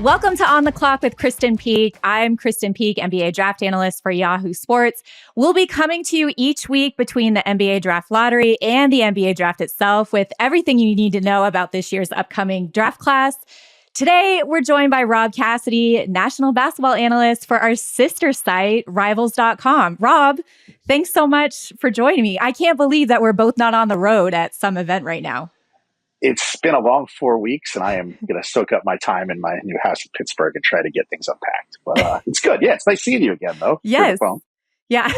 Welcome to On the Clock with Krysten Peek. I'm Krysten Peek, NBA draft analyst for Yahoo Sports. We'll be coming to you each week between the NBA draft lottery and the NBA draft itself with everything you need to know about this year's upcoming draft class. Today, we're joined by Rob Cassidy, national basketball analyst for our sister site, Rivals.com. Rob, thanks so much for joining me. I can't believe that we're both not on the road at some event right now. It's been a long 4 weeks, and I am going to soak up my time in my new house in Pittsburgh and try to get things unpacked. But it's good. Yeah, it's nice seeing you again, though. Yes. Yeah.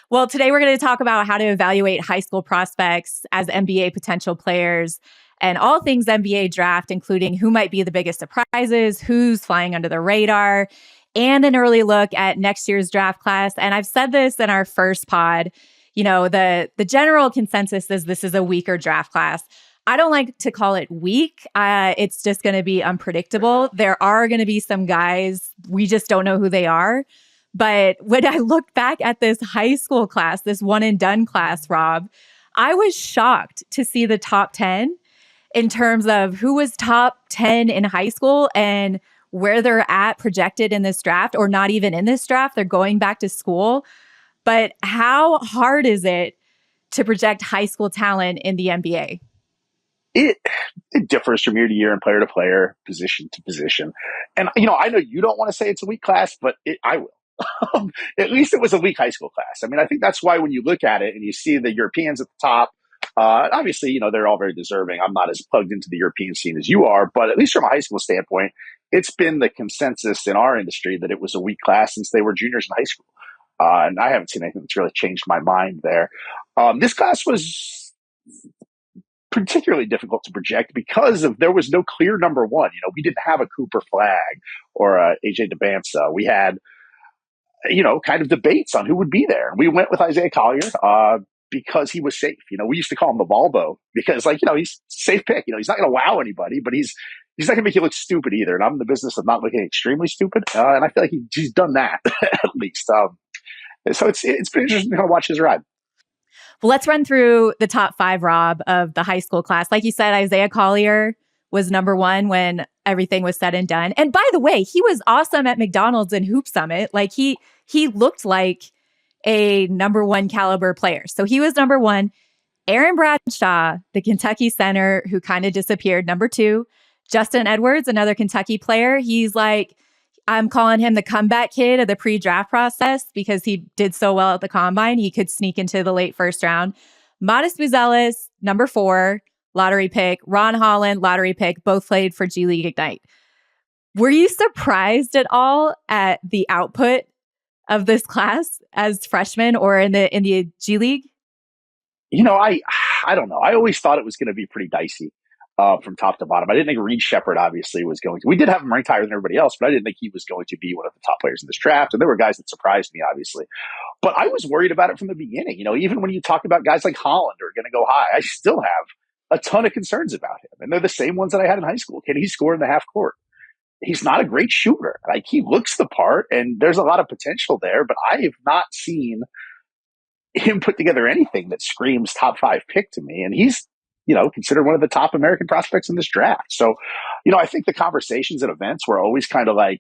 Well, today we're going to talk about how to evaluate high school prospects as NBA potential players and all things NBA draft, including who might be the biggest surprises, who's flying under the radar, and an early look at next year's draft class. And I've said this in our first pod, you know, the general consensus is this is a weaker draft class. I don't like to call it weak. It's just going to be unpredictable. There are going to be some guys, we just don't know who they are. But when I look back at this high school class, this one and done class, Rob, I was shocked to see the top 10 in terms of who was top 10 in high school and where they're at projected in this draft, or not even in this draft. They're going back to school. But how hard is it to project high school talent in the NBA? It differs from year to year and player to player, position to position. And, you know, I know you don't want to say it's a weak class, but I will. At least it was a weak high school class. I mean, I think that's why when you look at it and you see the Europeans at the top, obviously, you know, they're all very deserving. I'm not as plugged into the European scene as you are, but at least from a high school standpoint, it's been the consensus in our industry that it was a weak class since they were juniors in high school. And I haven't seen anything that's really changed my mind there. This class was particularly difficult to project because there was no clear number one. You know, we didn't have a Cooper Flagg or a AJ DeBansa. We had, you know, kind of debates on who would be there. And we went with Isaiah Collier because he was safe. You know, we used to call him the Volvo because, like, you know, he's a safe pick. You know, he's not going to wow anybody, but he's not going to make you look stupid either. And I'm in the business of not looking extremely stupid. And I feel like he's done that at least. So it's been interesting to kind of watch his ride. Well, let's run through the top 5, Rob, of the high school class. Like you said, Isaiah Collier was number 1 when everything was said and done. And by the way, he was awesome at McDonald's and Hoop Summit. Like he looked like a number 1 caliber player. So he was number 1. Aaron Bradshaw, the Kentucky center who kind of disappeared, number 2. Justin Edwards, another Kentucky player. He's like, I'm calling him the comeback kid of the pre-draft process because he did so well at the combine. He could sneak into the late first round. Modest Buzelis, number 4, lottery pick. Ron Holland, lottery pick. Both played for G League Ignite. Were you surprised at all at the output of this class as freshmen or in the G League? You know, I don't know. I always thought it was going to be pretty dicey. From top to bottom. I didn't think Reed Shepherd obviously was going to. We did have him ranked higher than everybody else, but I didn't think he was going to be one of the top players in this draft. And there were guys that surprised me, obviously. But I was worried about it from the beginning. You know, even when you talk about guys like Holland who are going to go high, I still have a ton of concerns about him. And they're the same ones that I had in high school. Can he score in the half court? He's not a great shooter. Like, he looks the part, and there's a lot of potential there, but I have not seen him put together anything that screams top 5 pick to me. And he's, you know, considered one of the top American prospects in this draft. So, you know, I think the conversations at events were always kind of like,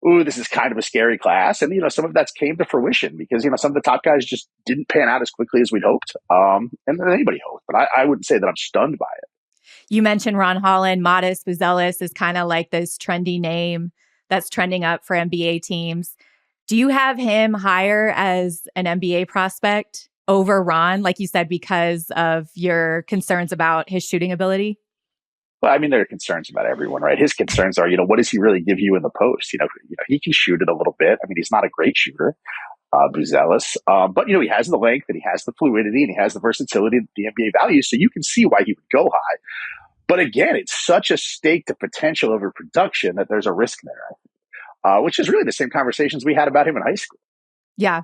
ooh, this is kind of a scary class. And, you know, some of that's came to fruition because, you know, some of the top guys just didn't pan out as quickly as we'd hoped. And anybody hoped. But I wouldn't say that I'm stunned by it. You mentioned Ron Holland. Modest Buzelis is kind of like this trendy name that's trending up for NBA teams. Do you have him higher as an NBA prospect over Ron, like you said, because of your concerns about his shooting ability? Well, I mean, there are concerns about everyone, right? His concerns are, you know, what does he really give you in the post? You know, he can shoot it a little bit. I mean, he's not a great shooter, Buzelis, but, you know, he has the length and he has the fluidity and he has the versatility that the NBA values. So you can see why he would go high. But again, it's such a stake to potential over production that there's a risk there, which is really the same conversations we had about him in high school. Yeah.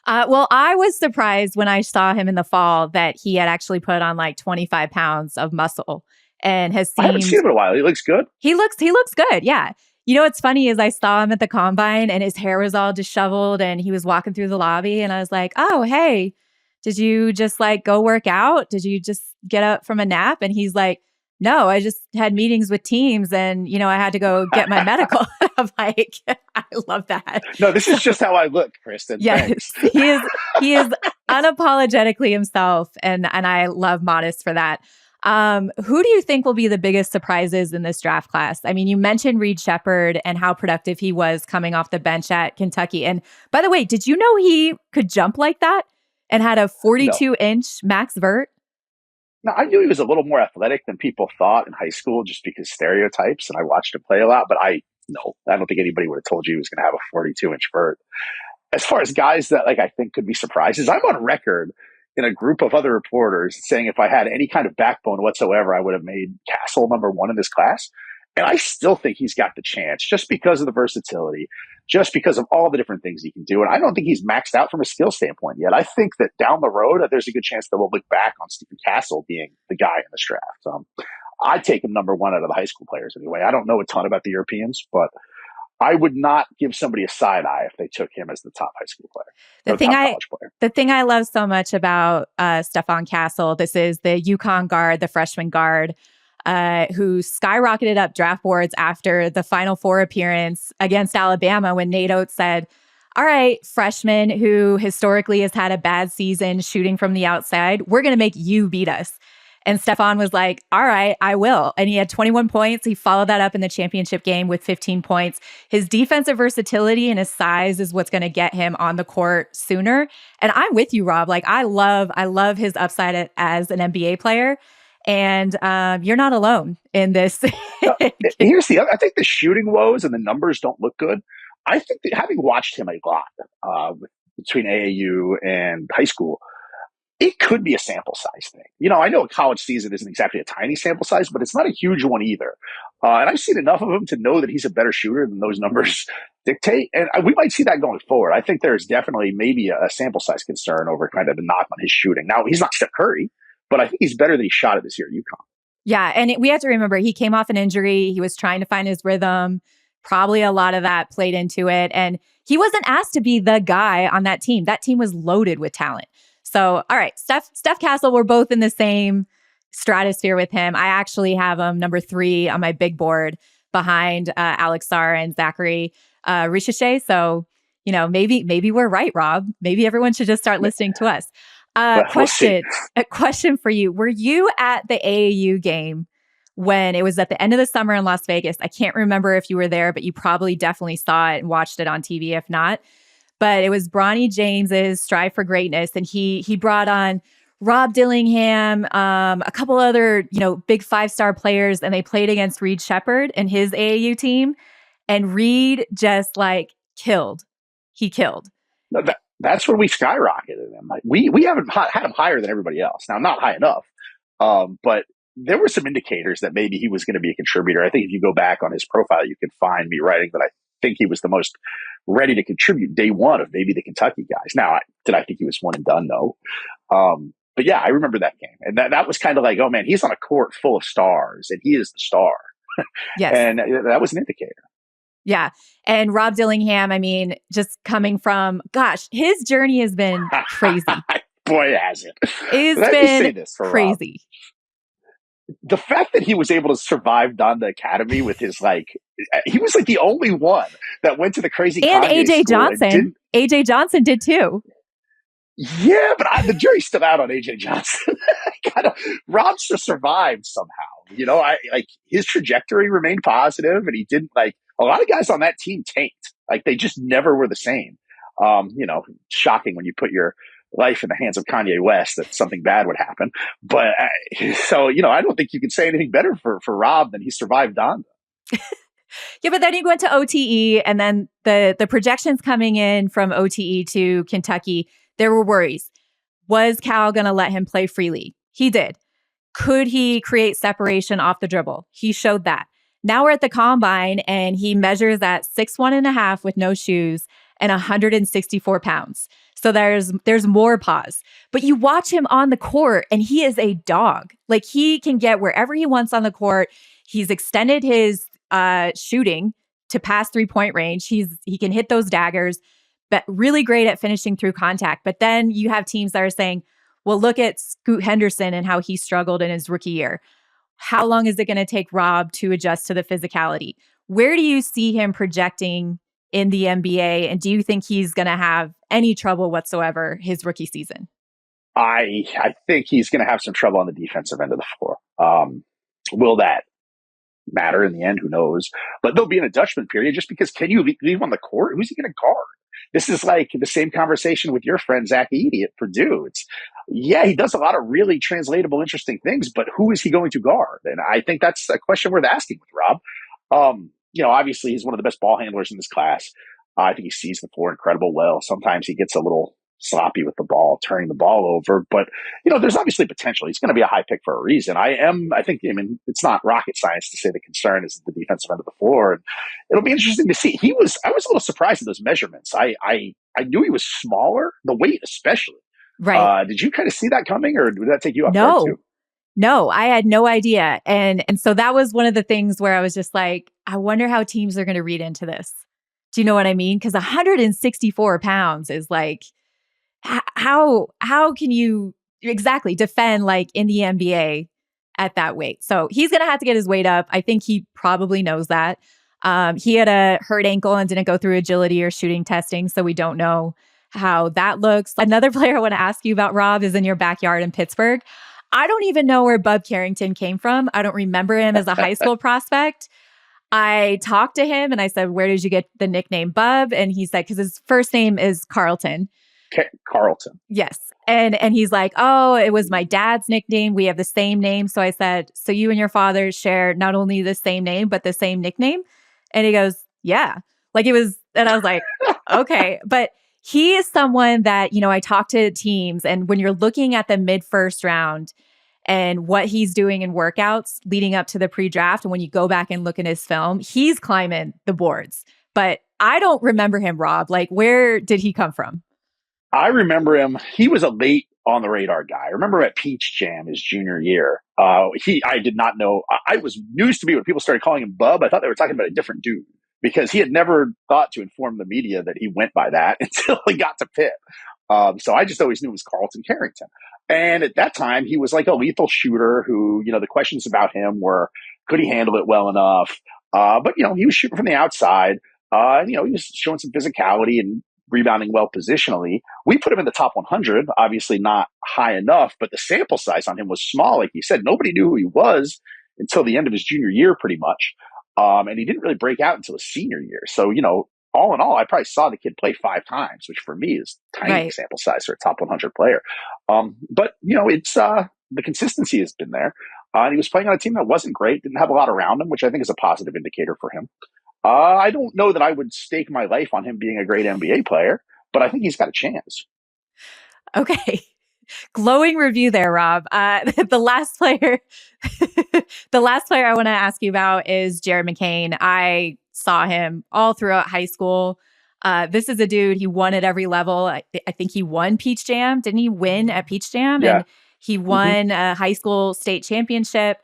Well, I was surprised when I saw him in the fall that he had actually put on like 25 pounds of muscle and has seemed... I haven't seen him in a while. He looks good. He looks good. Yeah. You know, what's funny is I saw him at the combine and his hair was all disheveled and he was walking through the lobby and I was like, oh, hey, did you just like go work out? Did you just get up from a nap? And he's like, No, I just had meetings with teams and, I had to go get my medical. I'm like, I love that. No, this So, is just how I look, Krysten. yes, Thanks. he is unapologetically himself. And I love Modest for that. Who do you think will be the biggest surprises in this draft class? I mean, you mentioned Reed Shepherd and how productive he was coming off the bench at Kentucky. And by the way, did you know he could jump like that and had a No. 42-inch max vert? No, I knew he was a little more athletic than people thought in high school just because stereotypes, and I watched him play a lot, but no, I don't think anybody would have told you he was going to have a 42-inch vert. As far as guys that I think could be surprises, I'm on record in a group of other reporters saying if I had any kind of backbone whatsoever, I would have made Castle number one in this class. And I still think he's got the chance just because of the versatility, just because of all the different things he can do. And I don't think he's maxed out from a skill standpoint yet. I think that down the road, there's a good chance that we'll look back on Stephen Castle being the guy in this draft. I'd take him number one out of the high school players anyway. I don't know a ton about the Europeans, but I would not give somebody a side eye if they took him as the top high school player. The thing I love so much about Stephon Castle, this is the UConn guard, the freshman guard, who skyrocketed up draft boards after the Final Four appearance against Alabama when Nate Oates said, all right, freshman who historically has had a bad season shooting from the outside, we're going to make you beat us. And Stephon was like, all right, I will. And he had 21 points. He followed that up in the championship game with 15 points. His defensive versatility and his size is what's going to get him on the court sooner. And I'm with you, Rob. Like, I love his upside as an NBA player. And you're not alone in this. Here's the other. I think the shooting woes and the numbers don't look good. I think that having watched him a lot between AAU and high school, it could be a sample size thing. I know a college season isn't exactly a tiny sample size, but it's not a huge one either. And I've seen enough of him to know that he's a better shooter than those numbers dictate. And we might see that going forward. I think there's definitely maybe a sample size concern over kind of the knock on his shooting. Now, he's not Steph Curry, but I think he's better than he shot it this year at UConn. Yeah, and we have to remember he came off an injury. He was trying to find his rhythm. Probably a lot of that played into it. And he wasn't asked to be the guy on that team. That team was loaded with talent. So, all right, Steph Castle, we're both in the same stratosphere with him. I actually have him number 3 on my big board behind Alex Sarr and Zachary Richeche. So, maybe we're right, Rob. Maybe everyone should just start listening to us. A question for you. Were you at the AAU game when it was at the end of the summer in Las Vegas? I can't remember if you were there, but you probably definitely saw it and watched it on TV, if not. But it was Bronny James's Strive for Greatness, and he brought on Rob Dillingham, a couple other big 5-star players, and they played against Reed Shepherd and his AAU team, and Reed just killed. He killed. No, that's when we skyrocketed him. We haven't had him higher than everybody else. Now, not high enough, but there were some indicators that maybe he was going to be a contributor. I think if you go back on his profile, you can find me writing that I think he was the most ready to contribute day one of maybe the Kentucky guys. Now, did I think he was one and done? No. But yeah, I remember that game. And that was kind of like, oh man, he's on a court full of stars and he is the star. Yes. And that was an indicator. Yeah. And Rob Dillingham, I mean, just coming from, his journey has been crazy. Boy, has it. It's been crazy. Rob. The fact that he was able to survive Donda Academy with his he was the only one that went to the crazy and Kanye AJ Johnson. AJ Johnson did too. Yeah, but the jury's still out on AJ Johnson. Rob's just survived somehow. His trajectory remained positive, and he didn't a lot of guys on that team tanked. They just never were the same. Shocking when you put your life in the hands of Kanye West that something bad would happen. But I don't think you can say anything better for Rob than he survived Donda. Yeah, but then he went to OTE, and then the projections coming in from OTE to Kentucky, there were worries. Was Cal going to let him play freely? He did. Could he create separation off the dribble? He showed that. Now we're at the combine, and he measures at 6'1.5" with no shoes and 164 pounds. So there's more pause. But you watch him on the court, and he is a dog. He can get wherever he wants on the court. He's extended his shooting to past 3-point range. He can hit those daggers, but really great at finishing through contact. But then you have teams that are saying, well, look at Scoot Henderson and how he struggled in his rookie year. how long is it going to take Rob to adjust to the physicality? Where do you see him projecting in the NBA? And do you think he's going to have any trouble whatsoever his rookie season? I think he's going to have some trouble on the defensive end of the floor. Will that matter in the end? Who knows? But there'll be an adjustment period just because can you leave on the court? Who's he going to guard? This is like the same conversation with your friend Zach Edey at Purdue. Yeah, he does a lot of really translatable, interesting things, but who is he going to guard? And I think that's a question worth asking with Rob. Obviously he's one of the best ball handlers in this class. I think he sees the floor incredible well. Sometimes he gets a little sloppy with the ball, turning the ball over. But, there's obviously potential. He's going to be a high pick for a reason. I think, it's not rocket science to say the concern is the defensive end of the floor. And it'll be interesting to see. I was a little surprised at those measurements. I knew he was smaller, the weight especially. Right. Did you kind of see that coming, or did that take you off guard too? No, I had no idea. And so that was one of the things where I was just like, I wonder how teams are going to read into this. Do you know what I mean? Because 164 pounds is like, how can you exactly defend like in the NBA at that weight? So he's going to have to get his weight up. I think he probably knows that. He had a hurt ankle and didn't go through agility or shooting testing, so we don't know how that looks. Another player I want to ask you about, Rob, is in your backyard in Pittsburgh. I don't even know where Bub Carrington came from. I don't remember him as a high school prospect. I talked to him and I said, where did you get the nickname Bub? And he said, because his first name is Carlton. Carlton. Yes. And he's like, oh, it was my dad's nickname. We have the same name. So I said, so you and your father share not only the same name, but the same nickname? And he goes, yeah. Like it was, and I was like, okay. But he is someone that, I talk to teams, and when you're looking at the mid-first round and what he's doing in workouts leading up to the pre-draft, and when you go back and look at his film, he's climbing the boards. But I don't remember him, Rob. Like, where did he come from? I remember him. He was a late on the radar guy. I remember him at Peach Jam his junior year. I did not know. I was news to me when people started calling him Bub. I thought they were talking about a different dude because he had never thought to inform the media that he went by that until he got to Pitt. So I just always knew it was Carlton Carrington. And at that time, he was like a lethal shooter who, the questions about him were, could he handle it well enough? But he was shooting from the outside. And, he was showing some physicality and rebounding well positionally. We put him in the top 100, obviously not high enough, but the sample size on him was small. Like you said, nobody knew who he was until the end of his junior year, pretty much. And he didn't really break out until his senior year. So, all in all, I probably saw the kid play 5 times, which for me is tiny sample size for a top 100 player. But, it's the consistency has been there. And he was playing on a team that wasn't great, didn't have a lot around him, which I think is a positive indicator for him. I don't know that I would stake my life on him being a great NBA player, but I think he's got a chance. Okay. Glowing review there, Rob. The last player I want to ask you about is Jared McCain. I saw him all throughout high school. This is a dude, he won at every level. I think he won Peach Jam. Didn't he win at Peach Jam? Yeah. And he won a high school state championship.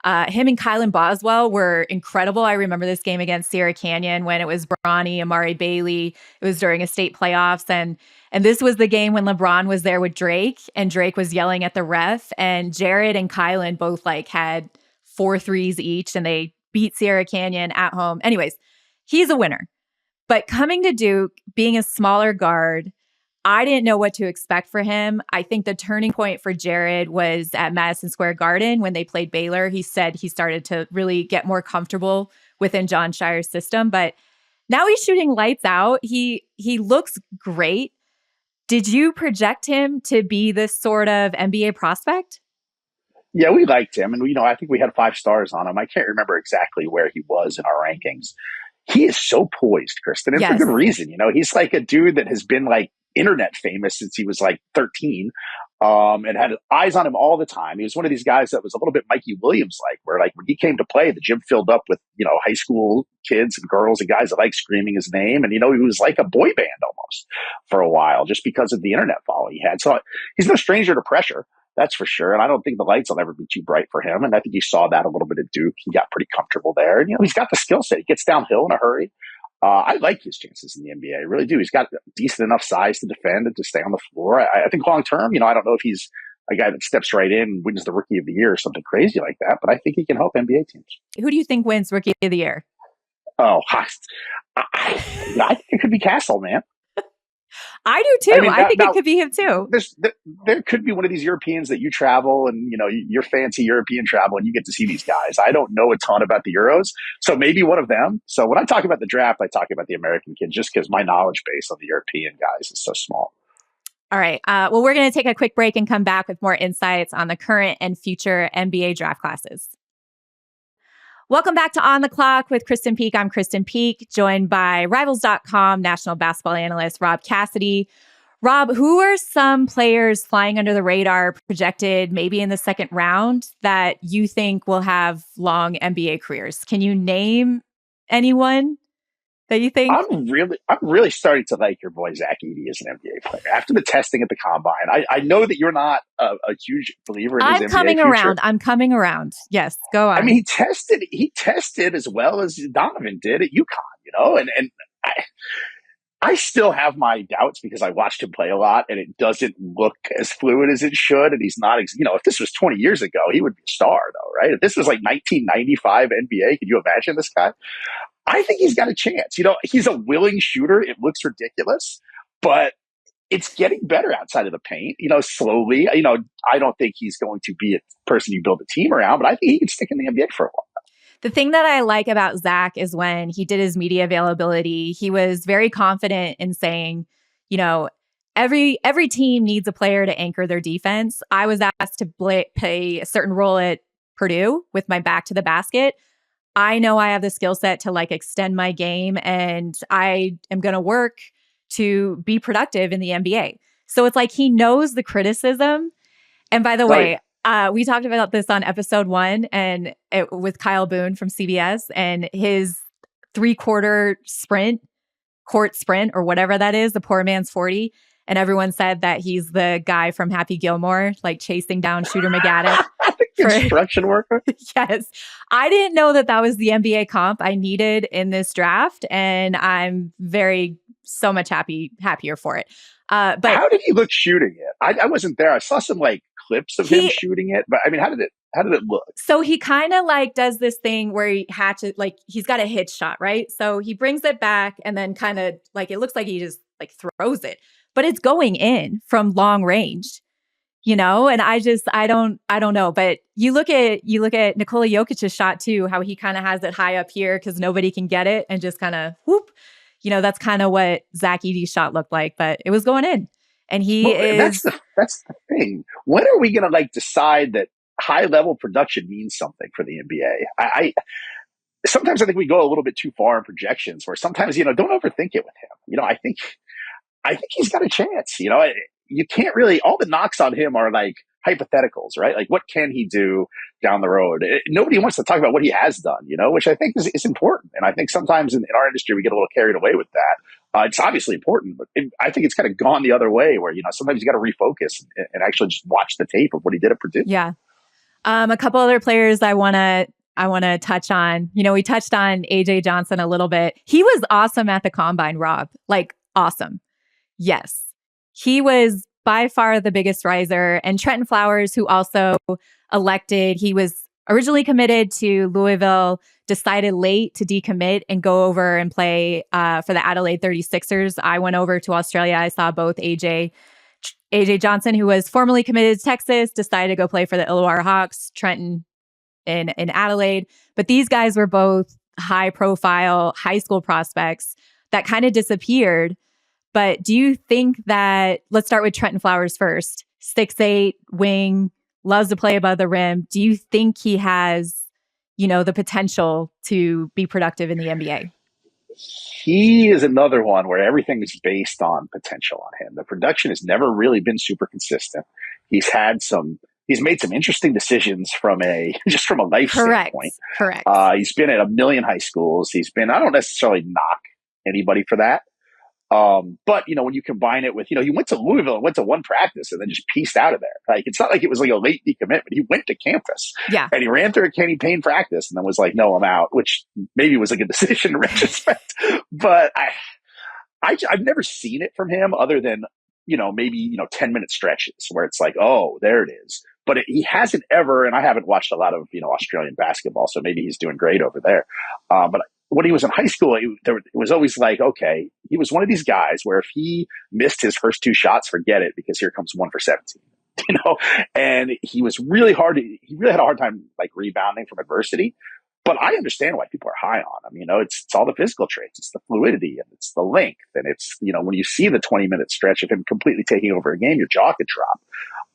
Him and Kylan Boswell were incredible. I remember this game against Sierra Canyon when it was Bronny, Amari Bailey. It was during a state playoffs. And this was the game when LeBron was there with Drake, and Drake was yelling at the ref. And Jared and Kylan both had 4 threes each, and they beat Sierra Canyon at home. Anyways, he's a winner. But coming to Duke, being a smaller guard, I didn't know what to expect for him. I think the turning point for Jared was at Madison Square Garden when they played Baylor. He said he started to really get more comfortable within Jon Scheyer's system, but now he's shooting lights out. He looks great. Did you project him to be this sort of NBA prospect? Yeah, we liked him. And, I think we had 5 stars on him. I can't remember exactly where he was in our rankings. He is so poised, Krysten, and for good reason. He's like a dude that has been internet famous since he was 13, and had eyes on him all the time. He was one of these guys that was a little bit Mikey Williams where when he came to play, the gym filled up with high school kids and girls and guys that screaming his name, and he was like a boy band almost for a while just because of the internet follow he had. So he's no stranger to pressure, that's for sure. And I don't think the lights will ever be too bright for him. And I think you saw that a little bit at Duke. He got pretty comfortable there, and he's got the skill set. He gets downhill in a hurry. I like his chances in the NBA. I really do. He's got decent enough size to defend and to stay on the floor. I think long term, I don't know if he's a guy that steps right in, wins the Rookie of the Year or something crazy like that. But I think he can help NBA teams. Who do you think wins Rookie of the Year? Oh, I think it could be Castle, man. I do too. I think it could be him too. There could be one of these Europeans that you travel and, your fancy European travel and you get to see these guys. I don't know a ton about the Euros, so maybe one of them. So when I talk about the draft, I talk about the American kid just because my knowledge base on the European guys is so small. All right. Well, we're going to take a quick break and come back with more insights on the current and future NBA draft classes. Welcome back to On the Clock with Krysten Peek. I'm Krysten Peek, joined by Rivals.com national basketball analyst Rob Cassidy. Rob, who are some players flying under the radar projected maybe in the second round that you think will have long NBA careers? Can you name anyone that you think? I'm really starting to like your boy Zach Edey as an NBA player. After the testing at the combine, I know that you're not a huge believer in his NBA future. I'm coming around. Yes, go on. I mean, he tested as well as Donovan did at UConn, and I still have my doubts because I watched him play a lot and it doesn't look as fluid as it should. And he's not, if this was 20 years ago, he would be a star though, right? If this was like 1995 NBA, could you imagine this guy? I think he's got a chance. He's a willing shooter. It looks ridiculous, but it's getting better outside of the paint, slowly. I don't think he's going to be a person you build a team around, but I think he can stick in the NBA for a while. The thing that I like about Zach is when he did his media availability, he was very confident in saying, every team needs a player to anchor their defense. I was asked to play a certain role at Purdue with my back to the basket. I know I have the skill set to extend my game, and I am going to work to be productive in the NBA. So it's like he knows the criticism. And by the way, we talked about this on episode 1 and with Kyle Boone from CBS and his 3-quarter court sprint, or whatever that is, the poor man's 40. And everyone said that he's the guy from Happy Gilmore, chasing down Shooter McGadden. Construction worker? Yes. I didn't know that was the NBA comp I needed in this draft. And I'm so much happier for it. But how did he look shooting it? I wasn't there. I saw some clips of him shooting it, but I mean, how did it look? So he kind of does this thing where he hatches, he's got a hitch shot, right? So he brings it back and then kind of it looks like he just throws it, but it's going in from long range, and I don't know. But you look at Nikola Jokic's shot too, how he kind of has it high up here because nobody can get it and just kind of whoop. That's kind of what Zach Edey's shot looked like, but it was going in. And that's the thing. When are we going to decide that high level production means something for the NBA? I sometimes I think we go a little bit too far in projections where sometimes, don't overthink it with him. I think he's got a chance. You can't really, all the knocks on him are hypotheticals, right? What can he do down the road? Nobody wants to talk about what he has done, which I think is important. And I think sometimes in our industry, we get a little carried away with that. It's obviously important, but I think it's kind of gone the other way where, sometimes you got to refocus and actually just watch the tape of what he did at Purdue. Yeah. A couple other players I want to touch on. We touched on AJ Johnson a little bit. He was awesome at the combine, Rob. Awesome. Yes. He was by far the biggest riser. And Trenton Flowers, who also elected, he was originally committed to Louisville, decided late to decommit and go over and play for the Adelaide 36ers. I went over to Australia. I saw both AJ Johnson, who was formerly committed to Texas, decided to go play for the Illawarra Hawks, Trenton in Adelaide. But these guys were both high profile high school prospects that kind of disappeared. But do you think that, let's start with Trenton Flowers first, 6'8", wing, loves to play above the rim. Do you think he has, the potential to be productive in the NBA? He is another one where everything is based on potential on him. The production has never really been super consistent. He's made some interesting decisions from a life standpoint. Correct. He's been at a million high schools. I don't necessarily knock anybody for that. But when you combine it with, he went to Louisville and went to one practice and then just pieced out of there. It's not like it was a late decommitment. He went to campus and he ran through a Kenny Payne practice and then was no, I'm out, which maybe was a good decision in retrospect. But I've never seen it from him other than maybe 10-minute stretches where it's like, oh, there it is. But he hasn't ever, and I haven't watched a lot of Australian basketball, so maybe he's doing great over there. But when he was in high school, it was always like, okay, he was one of these guys where if he missed his first two shots, forget it, because here comes 1 for 17. And he was really hard. He really had a hard time like rebounding from adversity. But I understand why people are high on him. It's all the physical traits. It's the fluidity and it's the length. And it's, when you see the 20-minute stretch of him completely taking over a game, your jaw could drop.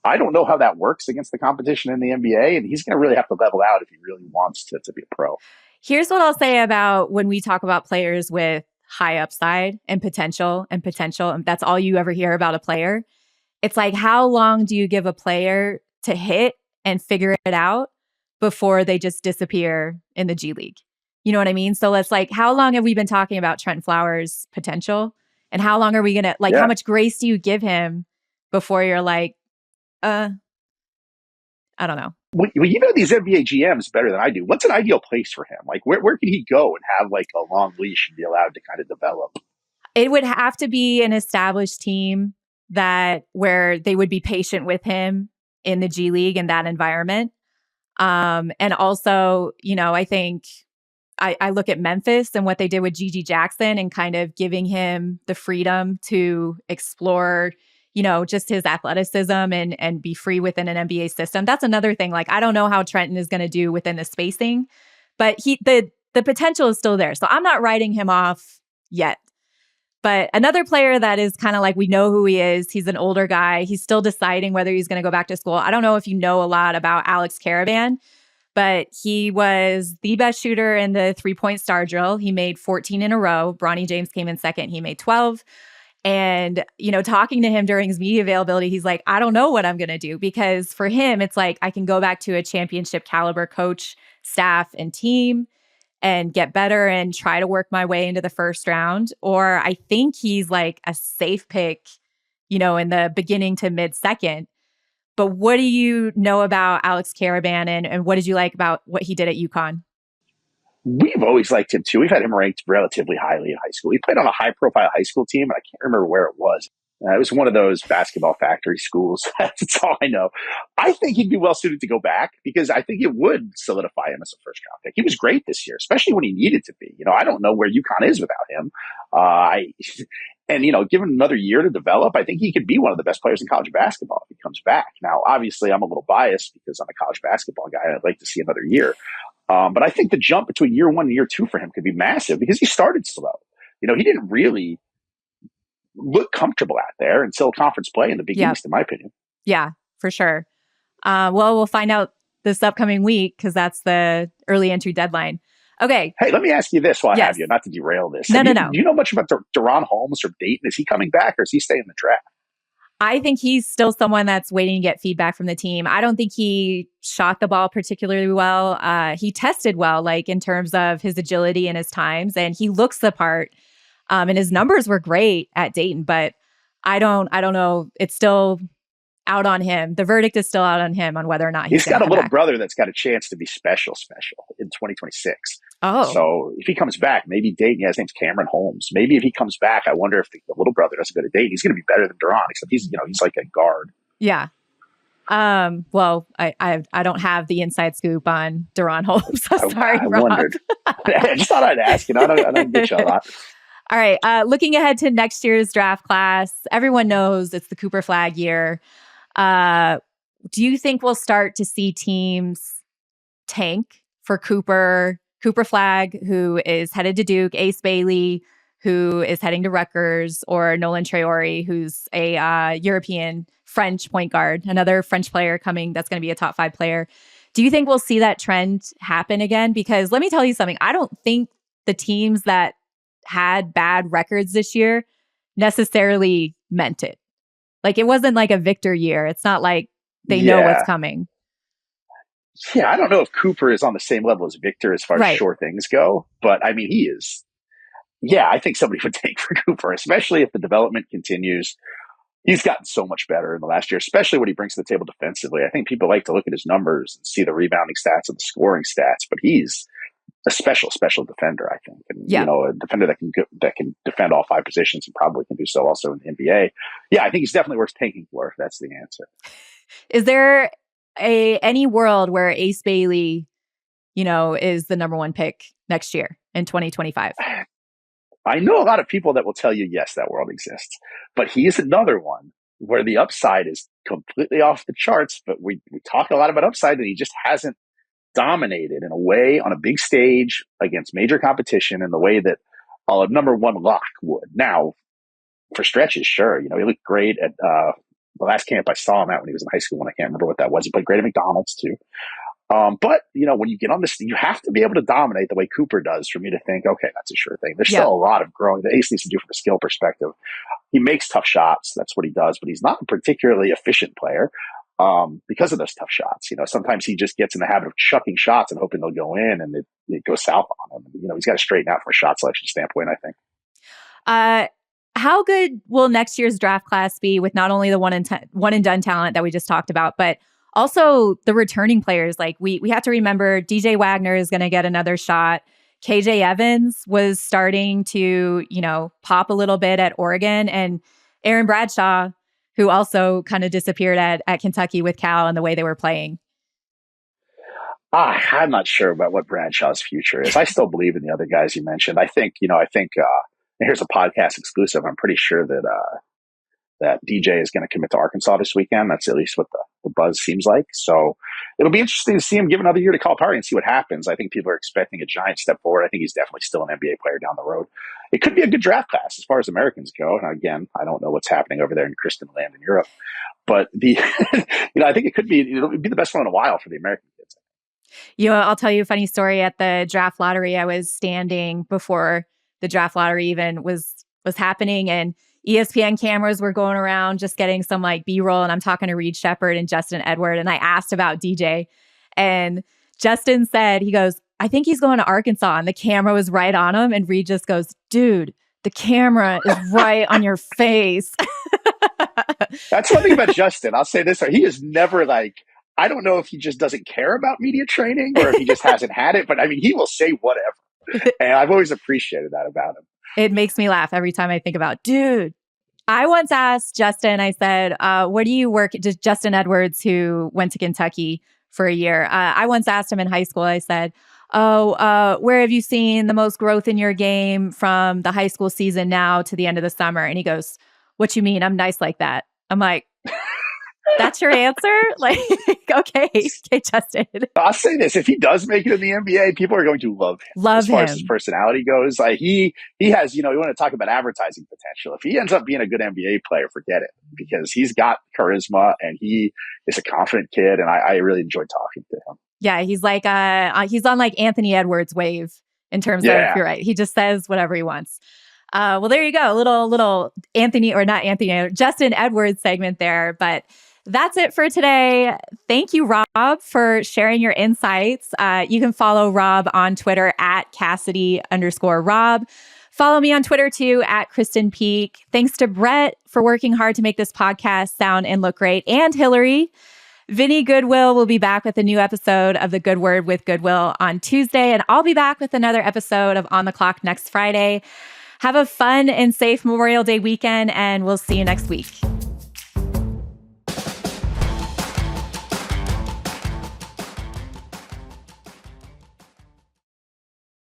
I don't know how that works against the competition in the NBA, and he's going to really have to level out if he really wants to be a pro. Here's what I'll say about when we talk about players with high upside and potential, and that's all you ever hear about a player. It's like, how long do you give a player to hit and figure it out before they just disappear in the G League? You know what I mean? So it's like, how long have we been talking about Trent Flowers' potential? And how long are we going to, how much grace do you give him before you're like, I don't know. Well, you know these NBA GMs better than I do. What's an ideal place for him? Like, where can he go and have like a long leash and be allowed to kind of develop? It would have to be an established team where they would be patient with him in the G League and that environment. And also, I think I look at Memphis and what they did with Gigi Jackson and kind of giving him the freedom to explore just his athleticism and be free within an NBA system. That's another thing. Like, I don't know how Trenton is going to do within the spacing, but the potential is still there. So I'm not writing him off yet. But another player that is kind of like, we know who he is. He's an older guy. He's still deciding whether he's going to go back to school. I don't know if you know a lot about Alex Karaban, but he was the best shooter in the 3-point star drill. He made 14 in a row. Bronny James came in second. He made 12. And, talking to him during his media availability, he's like, I don't know what I'm going to do, because for him, it's like, I can go back to a championship caliber coach, staff, and team and get better and try to work my way into the first round. Or I think he's like a safe pick, in the beginning to mid second. But what do you know about Alex Karaban, and what did you like about what he did at UConn? We've always liked him too. We've had him ranked relatively highly in high school. He played on a high-profile high school team, and I can't remember where it was. It was one of those basketball factory schools. That's all I know. I think he'd be well-suited to go back, because I think it would solidify him as a first-round pick. He was great this year, especially when he needed to be. I don't know where UConn is without him. Given another year to develop, I think he could be one of the best players in college basketball if he comes back. Now, obviously, I'm a little biased because I'm a college basketball guy. I'd like to see another year. But I think the jump between year 1 and year 2 for him could be massive, because he started slow. He didn't really look comfortable out there until conference play in the Big East, in my opinion. Yeah, for sure. Well, we'll find out this upcoming week, because that's the early entry deadline. Okay. Hey, let me ask you this while I have you, not to derail this. No. Do you know much about Deron Holmes from Dayton? Is he coming back, or is he staying in the draft? I think he's still someone that's waiting to get feedback from the team. I don't think he shot the ball particularly well. He tested well, like in terms of his agility and his times, and he looks the part. And his numbers were great at Dayton, but I don't know. It's still out on him. The verdict is still out on him on whether or not he's got a little back. brother that's got a chance to be special in 2026. Oh, so if he comes back, maybe Dayton. Yeah, his name's Cameron Holmes. Maybe if he comes back, I wonder if the little brother doesn't go to Dayton, he's going to be better than Deron, except he's like a guard. Yeah. Well, I don't have the inside scoop on Deron Holmes. So sorry, I Rob. wondered. I just thought I'd ask. I don't get you a lot. All right. Looking ahead to next year's draft class, everyone knows it's the Cooper Flag year. Do you think we'll start to see teams tank for Cooper Flag, who is headed to Duke, Ace Bailey, who is heading to Rutgers, or Nolan Traore, who's a European French point guard, another French player coming that's going to be a top 5 player? Do you think we'll see that trend happen again? Because let me tell you something. I don't think the teams that had bad records this year necessarily meant it. Like, it wasn't like a Victor year. It's not like they know what's coming. Yeah, I don't know if Cooper is on the same level as Victor as far as sure things go, but I mean, he is. Yeah, I think somebody would take for Cooper, especially if the development continues. He's gotten so much better in the last year, especially what he brings to the table defensively. I think people like to look at his numbers and see the rebounding stats and the scoring stats, but he's a special defender, I think. And, Yeah. a defender that can defend all 5 positions and probably can do so also in the NBA. Yeah, I think he's definitely worth tanking for, if that's the answer. Is there any world where Ace Bailey, is the number 1 pick next year in 2025? I know a lot of people that will tell you, yes, that world exists. But he is another one where the upside is completely off the charts. But we talk a lot about upside, and he just hasn't dominated in a way on a big stage against major competition in the way that a number 1 lock would. Now, for stretches, sure. He looked great at the last camp I saw him at when he was in high school, and I can't remember what that was. He played great at McDonald's too. But, when you get on this, you have to be able to dominate the way Cooper does for me to think, okay, that's a sure thing. There's still a lot of growing that Ace needs to do from a skill perspective. He makes tough shots. That's what he does, but he's not a particularly efficient player because of those tough shots. Sometimes he just gets in the habit of chucking shots and hoping they'll go in, and it goes south on him. He's got to straighten out from a shot selection standpoint, I think. How good will next year's draft class be with not only the one and done talent that we just talked about, but also the returning players? Like we have to remember DJ Wagner is going to get another shot. KJ Evans was starting to, pop a little bit at Oregon, and Aaron Bradshaw, who also kind of disappeared at Kentucky with Cal and the way they were playing. I'm not sure about what Bradshaw's future is. I still believe in the other guys you mentioned. I think, here's a podcast exclusive. I'm pretty sure that DJ is going to commit to Arkansas this weekend. That's at least what the buzz seems like. So it'll be interesting to see him give another year to Calipari and see what happens. I think people are expecting a giant step forward. I think he's definitely still an NBA player down the road. It could be a good draft class as far as Americans go. And again, I don't know what's happening over there in Krysten land in Europe, but I think it'll be the best one in a while for the American kids. I'll tell you a funny story. At the draft lottery, I was standing before the draft lottery even was happening, and ESPN cameras were going around just getting some B-roll, and I'm talking to Reed Shepherd and Justin Edward, and I asked about DJ, and Justin said, he goes, I think he's going to Arkansas, and the camera was right on him, and Reed just goes, dude, the camera is right on your face. That's one thing about Justin. I'll say this, he is never I don't know if he just doesn't care about media training or if he just hasn't had it, but he will say whatever. And I've always appreciated that about him. It makes me laugh every time I think about, dude. I once asked Justin, I said, where do you work? Just Justin Edwards, who went to Kentucky for a year. I once asked him in high school, I said, where have you seen the most growth in your game from the high school season now to the end of the summer? And he goes, what you mean? I'm nice like that. I'm like, that's your answer? Okay, Justin. I'll say this. If he does make it in the NBA, people are going to love him. As far as his personality goes, he has, you want to talk about advertising potential. If he ends up being a good NBA player, forget it, because he's got charisma and he is a confident kid. And I really enjoy talking to him. Yeah, he's he's on Anthony Edwards wave in terms of, you're right. He just says whatever he wants. Well, there you go. A little Justin Edwards segment there, but that's it for today. Thank you, Rob, for sharing your insights. You can follow Rob on Twitter at Cassidy_Rob. Follow me on Twitter too at Krysten Peek. Thanks to Brett for working hard to make this podcast sound and look great. And Hillary. Vinny Goodwill will be back with a new episode of The Good Word with Goodwill on Tuesday. And I'll be back with another episode of On the Clock next Friday. Have a fun and safe Memorial Day weekend, and we'll see you next week.